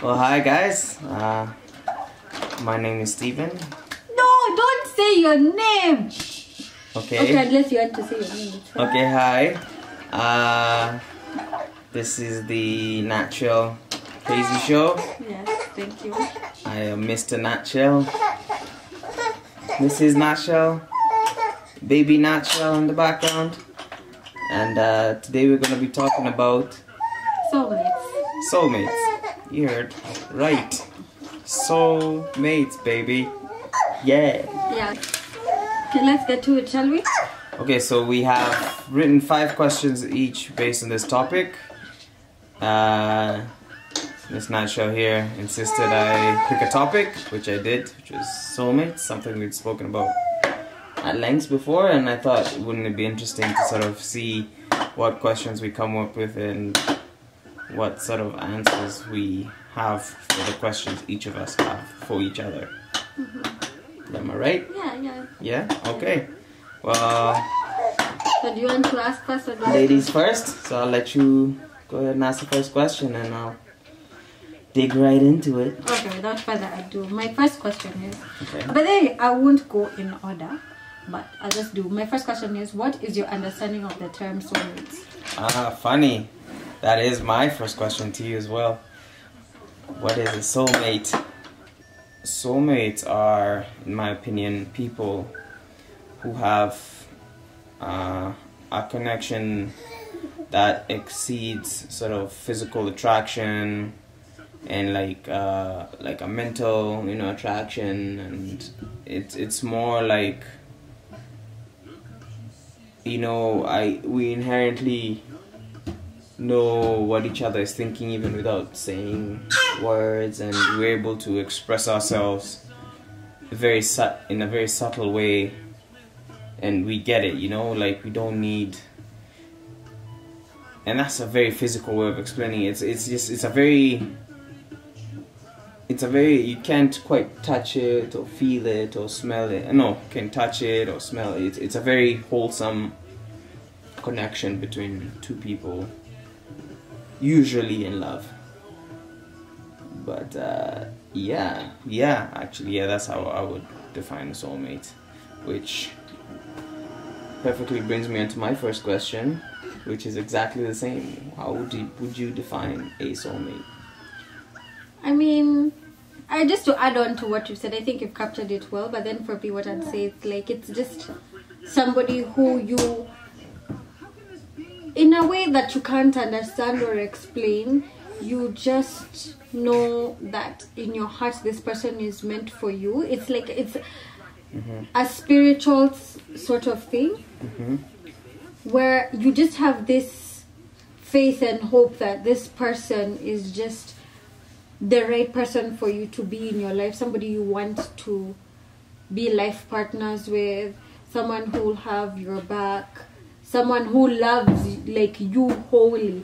Well, hi guys. My name is Steven. No, don't say your name. Okay. Okay, unless you want to say your name. Okay, hi. This is the Natural Crazy Show. Yes, thank you. I am Mr. Natural. Mrs. Natural. Baby Natural in the background. And today we're going to be talking about Soulmates. Soulmates. You heard right. Soulmates, baby. Yeah. Yeah. Okay, let's get to it, shall we? Okay, so we have written 5 questions each based on this topic. Miss Natural here insisted I pick a topic, which I did, which was soulmates, something we'd spoken about at length before, and I thought, wouldn't it be interesting to sort of see what questions we come up with and what sort of answers we have for the questions each of us have for each other. Am I right? Yeah. Yeah? Okay. Well, So do you want to ask first or do ladies first, so I'll let you go ahead and ask the first question and I'll dig right into it. Okay, without further ado, my first question is, Okay. but then I won't go in order, but I'll just do. My first question is, what is your understanding of the term soulmates? Funny. That is my first question to you as well. What is a soulmate? Soulmates are, in my opinion, people who have a connection that exceeds sort of physical attraction and like a mental, attraction, and it's more like, we inherently know what each other is thinking even without saying words, and we're able to express ourselves in a very subtle way, and we get it, like we don't need, and that's a very physical way of explaining it. It's a very, you can't quite touch it or feel it or smell it. No, you can touch it or smell it. It's a very wholesome connection between two people, usually in love. But actually, that's how I would define a soulmate, which perfectly brings me onto my first question, which is exactly the same. How would you define a soulmate? I mean, just to add on to what you said, I think you've captured it well, but then for me what I'd say, it's just somebody who you, in a way that you can't understand or explain, you just know that in your heart this person is meant for you. It's like, it's a spiritual sort of thing, where you just have this faith and hope that this person is just the right person for you to be in your life, somebody you want to be life partners with, someone who will have your back, someone who loves like you wholly,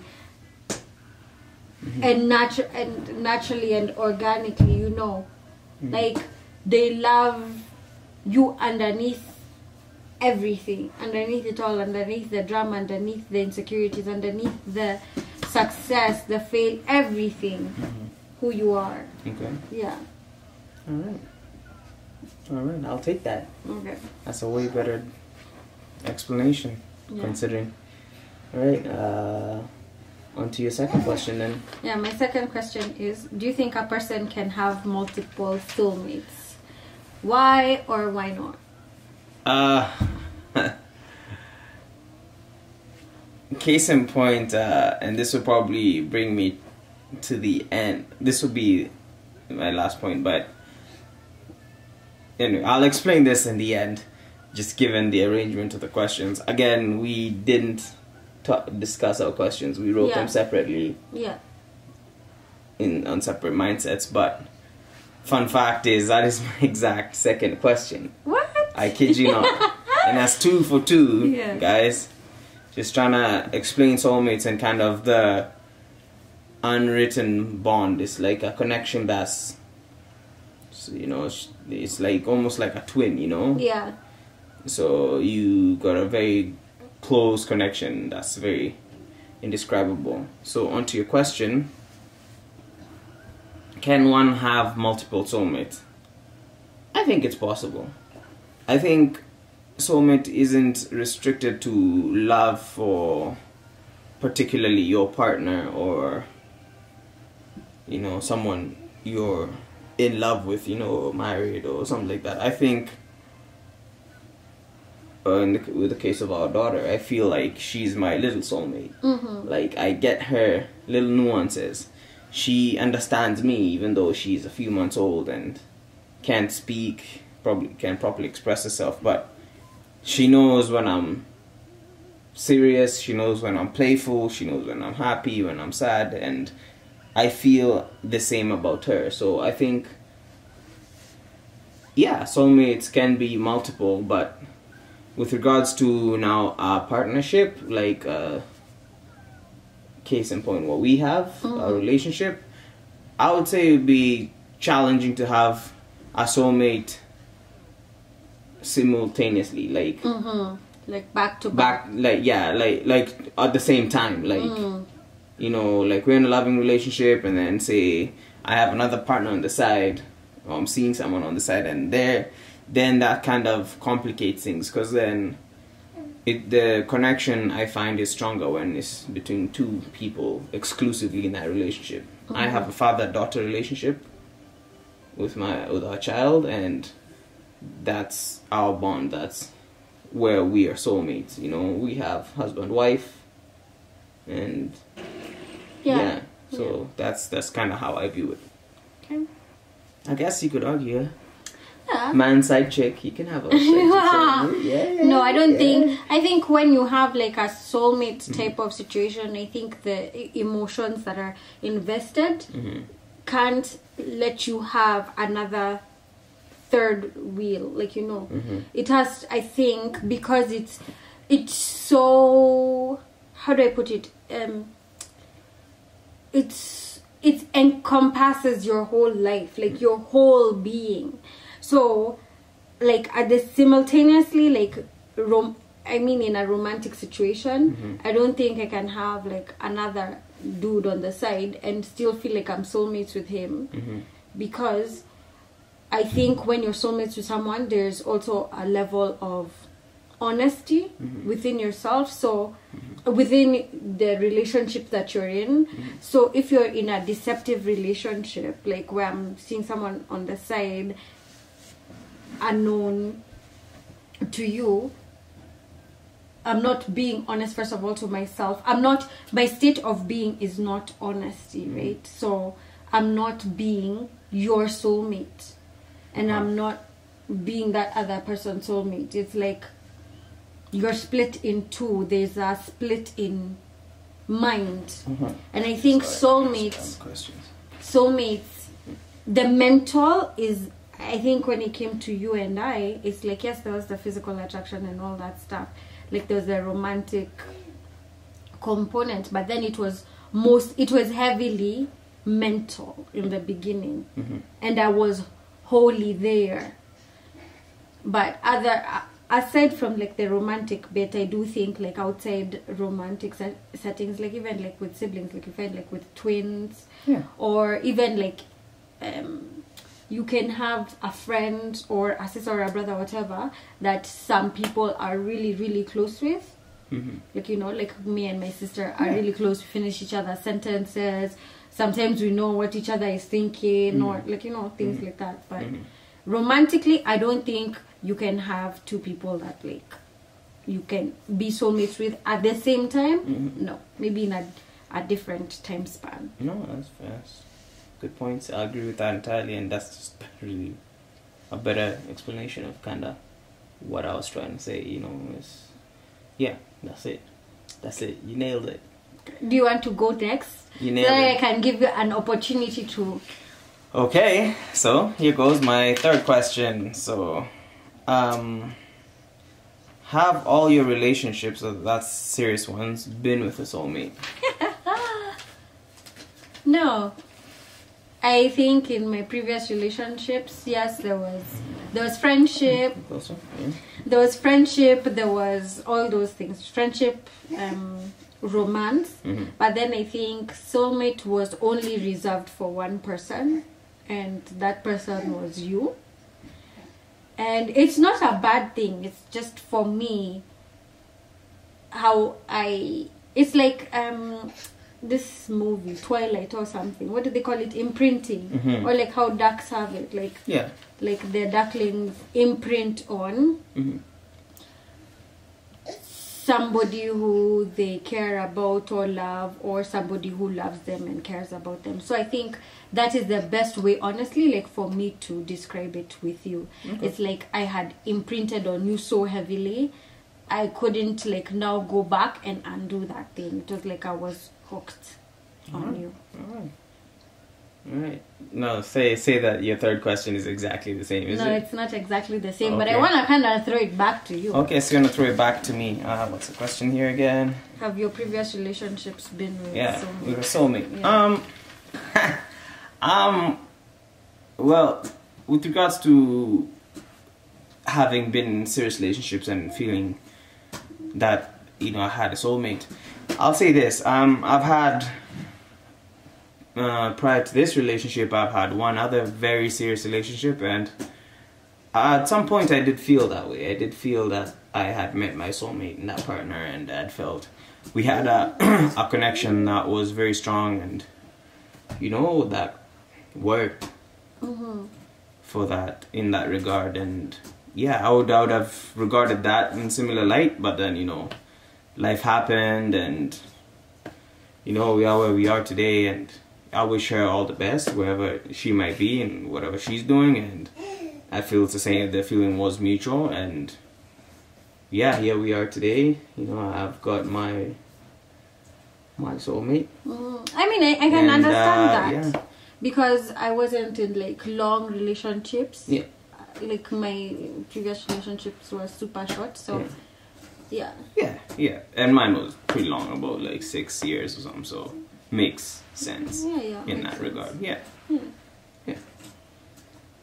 and naturally and organically, like they love you underneath everything, underneath it all, underneath the drama, underneath the insecurities, underneath the success, the fail, everything. Who you are. Okay. Yeah. Alright, I'll take that. Okay. That's a way better explanation, considering. Alright, on to your second question then. Yeah, my second question is, do you think a person can have multiple soulmates? Why or why not? Case in point, and this will probably bring me to the end. This will be my last point, but anyway, I'll explain this in the end, just given the arrangement of the questions. Again, we didn't discuss our questions. We wrote them separately. Yeah. On separate mindsets, but fun fact is that is my exact second question. What? I kid you not. And that's 2 for 2, guys. Just trying to explain soulmates and kind of the unwritten bond. It's like a connection that's, it's like almost like a twin, Yeah. So you got a very close connection that's very indescribable. So on to your question. can one have multiple soulmates? I think it's possible. I think soulmate isn't restricted to love for particularly your partner or, you know, someone you're in love with, you know, married or something like that. I think with the case of our daughter, I feel like she's my little soulmate. Like, I get her little nuances. She understands me even though she's a few months old and can't speak, probably can't properly express herself, but she knows when I'm serious, she knows when I'm playful, she knows when I'm happy, when I'm sad, and I feel the same about her. So I think, yeah, soulmates can be multiple, but with regards to now our partnership, like case in point what we have, our relationship, I would say it would be challenging to have a soulmate simultaneously, like like back to back, like at the same time, like you know, like we're in a loving relationship and then say I have another partner on the side, or I'm seeing someone on the side, and then that kind of complicates things, because then the connection I find is stronger when it's between two people exclusively in that relationship. I have a father-daughter relationship with our child, and that's our bond. That's where we are soulmates. You know, we have husband-wife, and yeah. So that's kind of how I view it. Okay. I guess you could argue. Yeah. Man side chick, you can have a side chick. Yeah. No, I don't think. I think when you have like a soulmate type of situation, I think the emotions that are invested can't let you have another third wheel. Like, you know, it has. I think because it's so. How do I put it? It encompasses your whole life, like your whole being. So, like at the simultaneously, like in a romantic situation, I don't think I can have like another dude on the side and still feel like I'm soulmates with him, because I think when you're soulmates with someone, there's also a level of honesty within yourself. So within the relationship that you're in, so if you're in a deceptive relationship, like where I'm seeing someone on the side unknown to you, I'm not being honest first of all to myself. My state of being is not honesty, right? So I'm not being your soulmate, and I'm not being that other person's soulmate. It's like you're split in two. There's a split in mind. And I think soulmates, the mental is, I think when it came to you and I, it's like, yes, there was the physical attraction and all that stuff. Like there was the romantic component, but then it was heavily mental in the beginning. And I was wholly there. But aside from like the romantic bit, I do think like outside romantic settings, like even like with siblings, like you find like with twins, or even like you can have a friend or a sister or a brother, whatever, that some people are really, really close with. Like, you know, like me and my sister are really close. We finish each other's sentences. Sometimes we know what each other is thinking, or like, you know, things like that. But romantically, I don't think you can have two people that like you can be soulmates with at the same time. No, maybe in a different time span. No, that's fair. Good points. I agree with that entirely, and that's just really a better explanation of kind of what I was trying to say. You know, is that's it. You nailed it. Do you want to go next? You nailed it. I can give you an opportunity to. Okay, so here goes my third question. So, have all your relationships, so that's serious ones, been with a soulmate? No. I think in my previous relationships, yes, there was friendship. There was friendship. There was all those things. Friendship, romance, but then I think soulmate was only reserved for one person, and that person was you. And it's not a bad thing, it's just for me how it's like this movie Twilight or something, what do they call it, imprinting, or like how ducks have it, like like their ducklings imprint on somebody who they care about or love, or somebody who loves them and cares about them. So I think that is the best way, honestly, like for me to describe it with you. It's like I had imprinted on you so heavily, I couldn't like now go back and undo that thing. It was like I was hooked on you. All right. No, say that your third question is exactly the same, is it? No, it's not exactly the same, but I want to kind of throw it back to you. Okay, so you're going to throw it back to me. What's the question here again? Have your previous relationships been with soulmate? With a soulmate. Yeah. Well, with regards to having been in serious relationships and feeling that, you know, I had a soulmate, I'll say this. I've had... prior to this relationship, I've had one other very serious relationship, and at some point I did feel that way. I did feel that I had met my soulmate in that partner, and I felt we had a connection that was very strong, and you know, that worked for that, in that regard. And yeah, I would have regarded that in similar light, but then, you know, life happened, and you know, we are where we are today, and I wish her all the best wherever she might be and whatever she's doing, and I feel it's the same. The feeling was mutual, and yeah, here we are today. You know, I've got my soulmate. I mean, I can understand that, yeah, because I wasn't in like long relationships. Yeah, like my previous relationships were super short, so yeah. And mine was pretty long, about like 6 years or something. So makes sense in that regard. Yeah.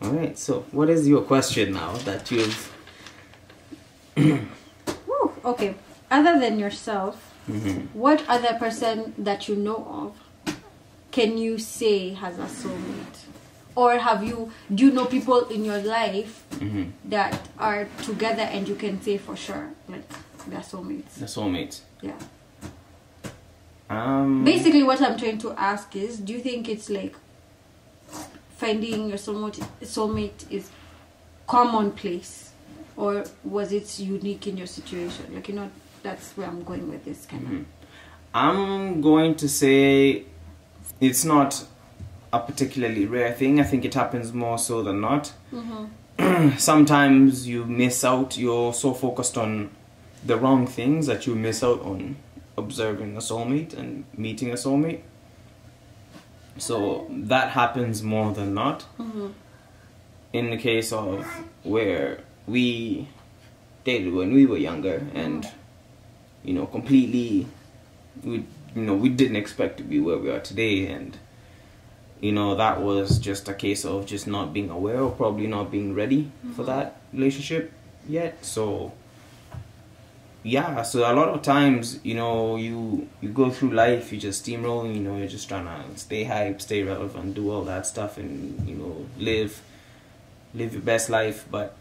All right, so what is your question now that you've okay, other than yourself, what other person that you know of can you say has a soulmate? Or do you know people in your life that are together and you can say for sure, like, they're soulmates? The soulmates. Yeah. Basically, what I'm trying to ask is, do you think it's like finding your soulmate is commonplace, or was it unique in your situation? Like, you know, that's where I'm going with this kind of. I'm going to say it's not a particularly rare thing. I think it happens more so than not. Sometimes you miss out. You're so focused on the wrong things that you miss out on observing a soulmate and meeting a soulmate. So that happens more than not. In the case of where we dated when we were younger, and you know, completely, we didn't expect to be where we are today, and you know, that was just a case of just not being aware, or probably not being ready for that relationship yet. So yeah, so a lot of times, you know, you go through life, you just steamrolling, you know, you're just trying to stay hype, stay relevant, do all that stuff, and, you know, live your best life, but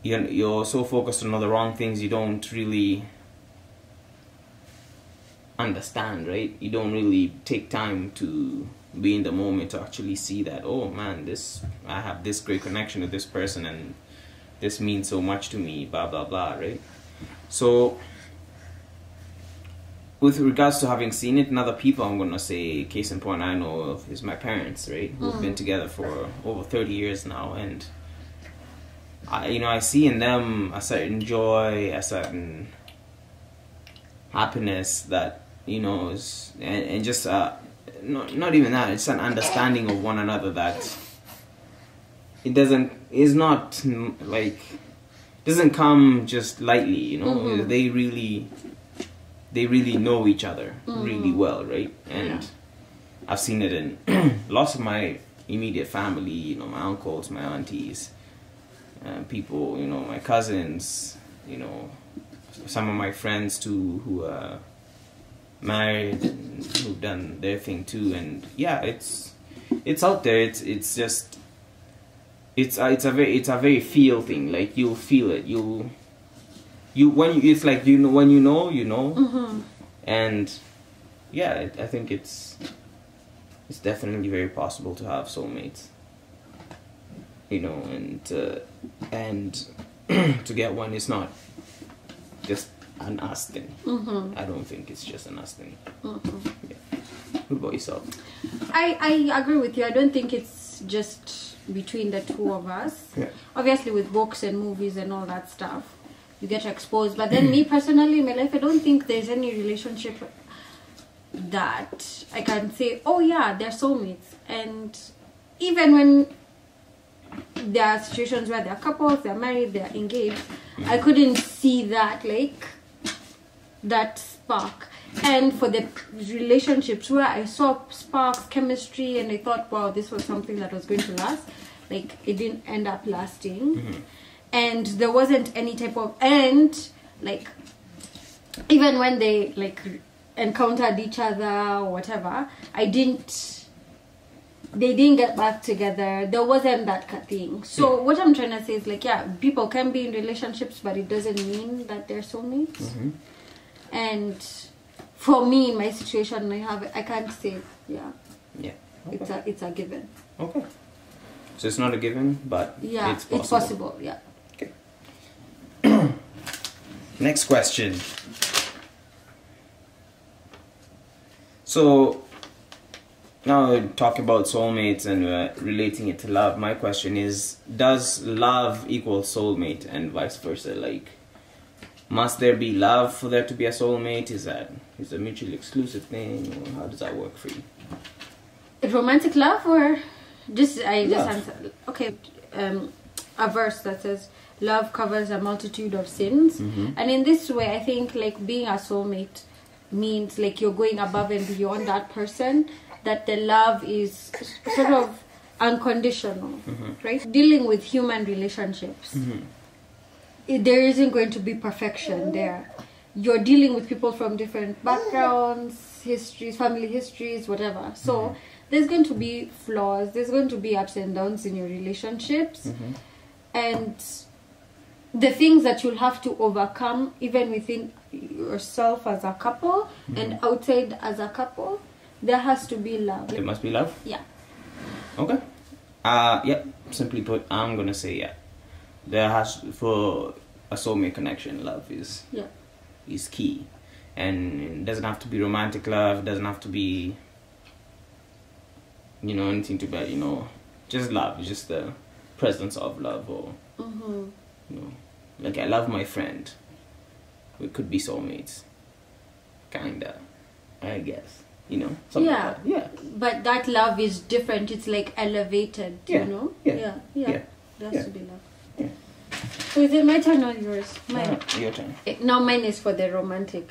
you're so focused on all the wrong things, you don't really understand, right? You don't really take time to be in the moment to actually see that, oh man, I have this great connection with this person, and this means so much to me, blah blah blah, right? So with regards to having seen it in other people, I'm gonna say, case in point I know of is my parents, right? Who've been together for over 30 years now, and I see in them a certain joy, a certain happiness that, you know, is, and just not even that, it's an understanding of one another that doesn't come just lightly, you know. They really know each other really well, right? And I've seen it in lots of my immediate family, you know, my uncles, my aunties, people, you know, my cousins, you know, some of my friends too who are married and who've done their thing too, and yeah, it's out there. It's just it's a very feel thing. Like you'll feel it. It's like when you know, and yeah, I think it's definitely very possible to have soulmates. And to get one is not just an us thing. I don't think it's just an us thing. Yeah. What about yourself? I agree with you. I don't think it's just between the two of us. Yeah. Obviously, with books and movies and all that stuff, you get exposed. But then me personally, in my life, I don't think there's any relationship that I can say, oh yeah, they're soulmates. And even when there are situations where they're couples, they're married, they're engaged, I couldn't see that, like, that spark. And for the relationships where I saw sparks, chemistry, and I thought, wow, this was something that was going to last, like, it didn't end up lasting. And there wasn't any type of end, like, even when they, like, encountered each other or whatever, they didn't get back together. There wasn't that thing. So what I'm trying to say is, like, yeah, people can be in relationships, but it doesn't mean that they're soulmates. And for me, in my situation, I can't say, yeah. Okay. It's a given. Okay. So it's not a given, but yeah, it's possible. It's possible, yeah. Okay. Next question. So now we're talking about soulmates and relating it to love. My question is, does love equal soulmate and vice versa? Like, must there be love for there to be a soulmate? Is a mutually exclusive thing, or how does that work for you? Romantic love, or just love. Answered. Okay, a verse that says, "Love covers a multitude of sins," and in this way, I think, like, being a soulmate means, like, you're going above and beyond that person. That the love is sort of unconditional, right? Dealing with human relationships, there isn't going to be perfection there. You're dealing with people from different backgrounds, histories, family histories, whatever. So there's going to be flaws, there's going to be ups and downs in your relationships. And the things that you'll have to overcome, even within yourself as a couple and outside as a couple, there has to be love. There must be love? Yeah. Okay. Yeah, simply put, I'm gonna say yeah. There has, for a soulmate connection, love is key. And it doesn't have to be romantic love, it doesn't have to be, anything too bad, just love. It's just the presence of love, or like, I love my friend. We could be soulmates. Kinda, I guess. Something like that. Yeah. But that love is different. It's like elevated, Yeah. Yeah. There has to be love. Yeah. So is it my turn or yours? Mine. Your turn. Now mine is for the romantic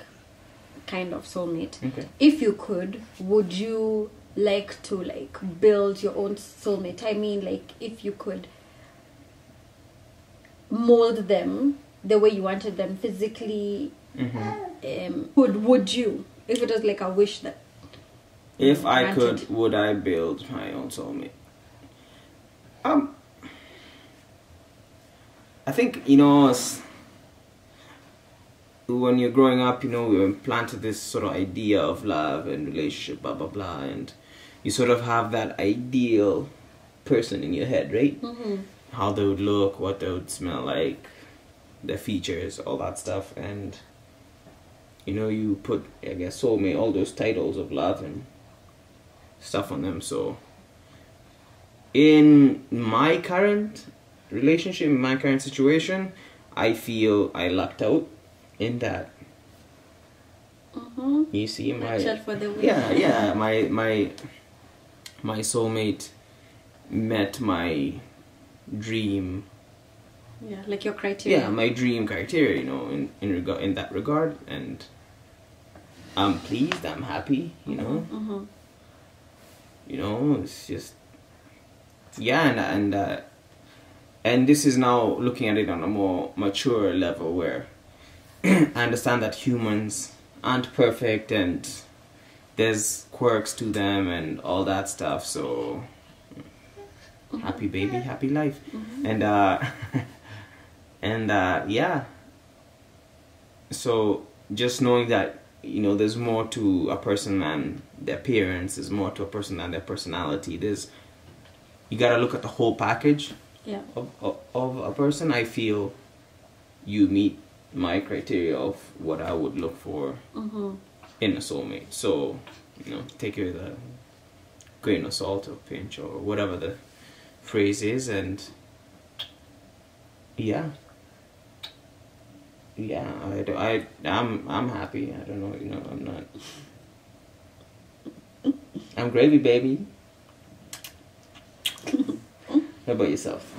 kind of soulmate. Okay. If you could, would you like to, like, build your own soulmate? I mean, like, if you could mold them the way you wanted them physically, would you? If it was like a wish that... If I could, would I build my own soulmate? I think, when you're growing up, we were implanted this sort of idea of love and relationship, blah, blah, blah, and you sort of have that ideal person in your head, right? How they would look, what they would smell like, their features, all that stuff, and, you put, I guess, soulmate, all those titles of love and stuff on them. So in my current relationship, in my current situation, I feel I lucked out in that. You see, my soulmate met my dream. Yeah, like your criteria. Yeah, my dream criteria, in that regard, and I'm pleased, I'm happy, it's just, and this is now looking at it on a more mature level, where I understand that humans aren't perfect and there's quirks to them and all that stuff. So happy baby, happy life. And yeah. So just knowing that, you know, there's more to a person than their appearance, there's more to a person than their personality. You gotta look at the whole package of a person. I feel you meet my criteria of what I would look for in a soulmate. So, you know, take it with a grain of salt or pinch or whatever the phrase is, and I'm happy. I don't know, you know, I'm not. I'm gravy, baby. What about yourself?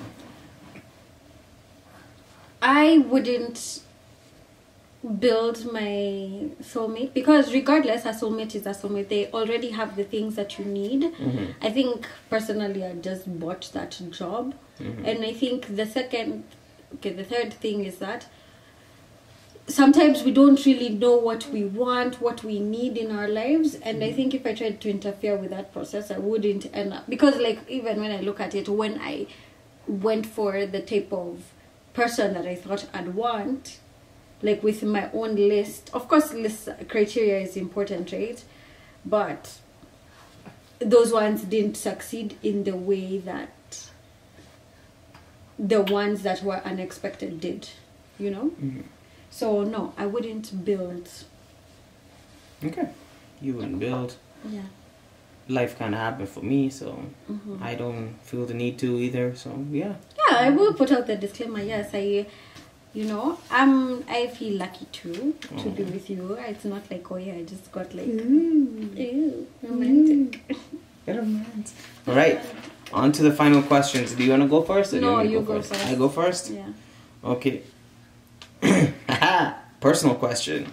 I wouldn't build my soulmate, because regardless, a soulmate is a soulmate. They already have the things that you need. I think personally I just bought that job. And I think the third thing is that sometimes we don't really know what we want, what we need in our lives. And I think if I tried to interfere with that process, I wouldn't end up, because like even when I look at it, when I went for the type of person that I thought I'd want, like with my own list, of course list criteria is important, right? But those ones didn't succeed in the way that the ones that were unexpected did, you know? So no, I wouldn't build. Okay. You wouldn't build. Yeah. Life kind of happened for me, so I don't feel the need to either, so yeah. Yeah, I will put out the disclaimer. Yes, I feel lucky too to be with you. It's not like, oh yeah, I just got like romantic. Romantic. All right, on to the final questions. Do you want to go first? Or No, do you go first. I go first? Yeah. Okay. Personal question.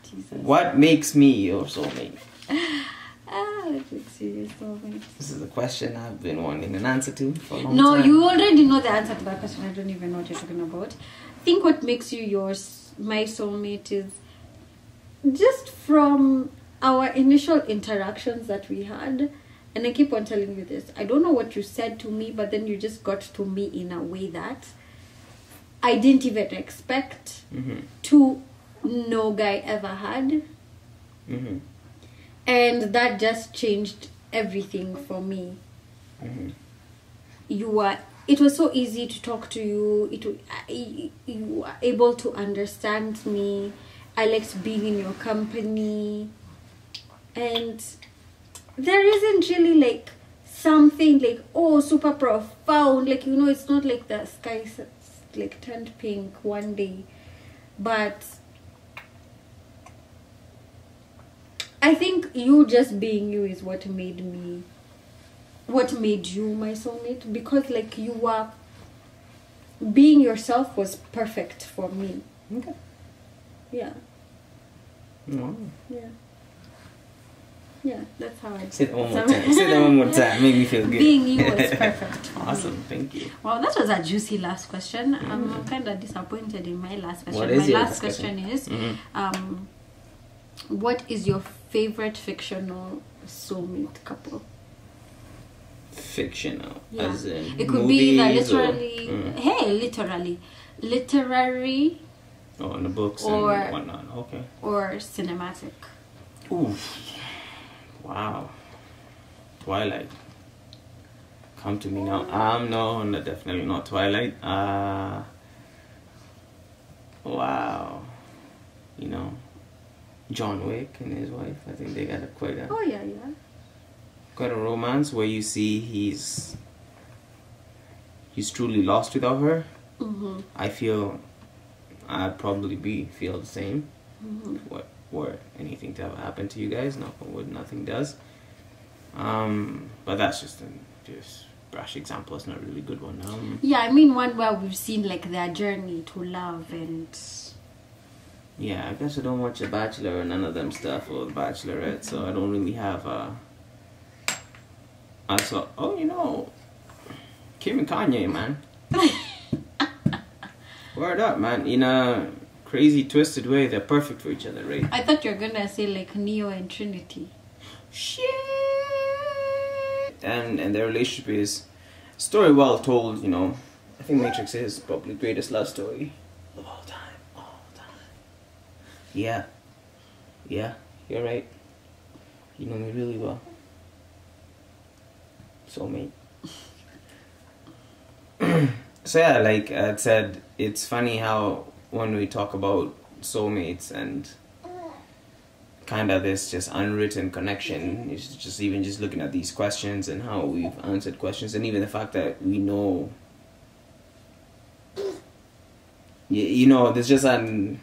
Jesus. What makes me your soulmate? What makes you your soulmate? This is a question I've been wanting an answer to for a long No, time. you already know the answer to that question. I don't even know what you're talking about. I think what makes you my soulmate is just from our initial interactions that we had. And I keep on telling you this. I don't know what you said to me, but then you just got to me in a way that I didn't even expect to no guy ever had. And that just changed everything for me. It was so easy to talk to you. You were able to understand me. I liked being in your company. And there isn't really like something like, oh, super profound. Like, you know, it's not like the sky like turned pink one day. But I think you just being you is what made you my soulmate, because like you were being yourself was perfect for me. Okay. Yeah. Wow. Yeah, that's how I Say that one more time. Say that one more time. Make me feel good. Being you was perfect for Awesome. me. Thank you. Well, that was a juicy last question. I'm kind of disappointed in my last question. What is my your last last question is, what is your favorite fictional soulmate couple? Fictional, Yeah. as in It could be the movies literary or in the books or and whatnot. Okay. or cinematic. Ooh. Wow. Twilight. Come to me now. No, definitely not Twilight. Wow. You know, John Wick and his wife. I think they got quite a romance where you see he's truly lost without her. I feel I'd probably feel the same. What were anything to ever happen to you guys? Knock on wood, nothing does. But that's just a brash example. It's not a really good one. Yeah, I mean one where we've seen like their journey to love and. Yeah, I guess I don't watch The Bachelor or none of them stuff or The Bachelorette, so I don't really have I saw, you know, Kim and Kanye, man. Word up, man. In crazy twisted way, they're perfect for each other, right? I thought you were gonna say like Neo and Trinity. Shit. And their relationship is story well told, you know. I think Matrix is probably the greatest love story of all time. All time. Yeah. Yeah, you're right. You know me really well. Soulmate. So yeah, like I said, it's funny how when we talk about soulmates and kind of this just unwritten connection, it's just even just looking at these questions and how we've answered questions, and even the fact that we know, you know, there's just an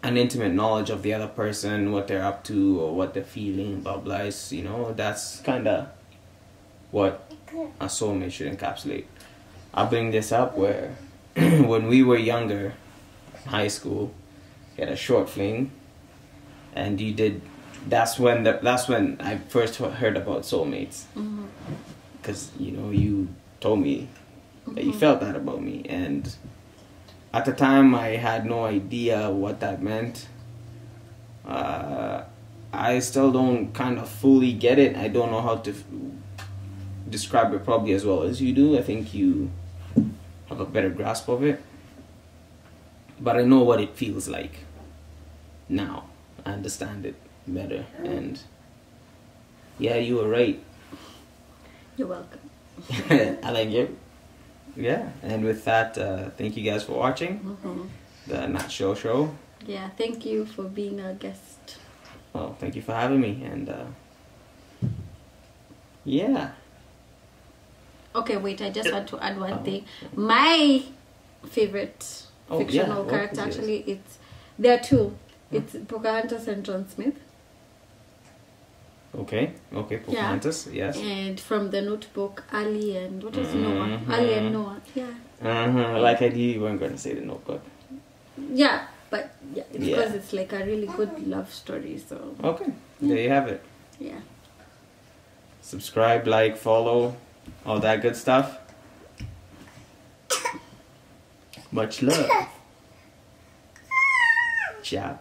intimate knowledge of the other person, what they're up to or what they're feeling, blah blah. You know, that's kind of what a soulmate should encapsulate. I'll bring this up where when we were younger, high school, you had a short fling, and you did. That's when I first heard about soulmates, because you know you told me that you felt that about me, and at the time I had no idea what that meant. I still don't kind of fully get it. I don't know how to describe it probably as well as you do. I think you have a better grasp of it, but I know what it feels like now. I understand it better, and yeah, you were right. You're welcome. I like you. Yeah, and with that, thank you guys for watching the Not Show. Yeah, thank you for being our guest. Well, thank you for having me, and yeah. Okay, wait, I just want to add one thing. My favorite fictional character, actually, there are two. It's Pocahontas and John Smith. Okay, Pocahontas, yes. And from the Notebook, Ali and, what is Noah? Ali and Noah, yeah. Like I knew you weren't going to say the Notebook. Yeah, but yeah, it's because it's like a really good love story, so. Okay, there you have it. Yeah. Subscribe, like, follow, all that good stuff. Much love. Ciao.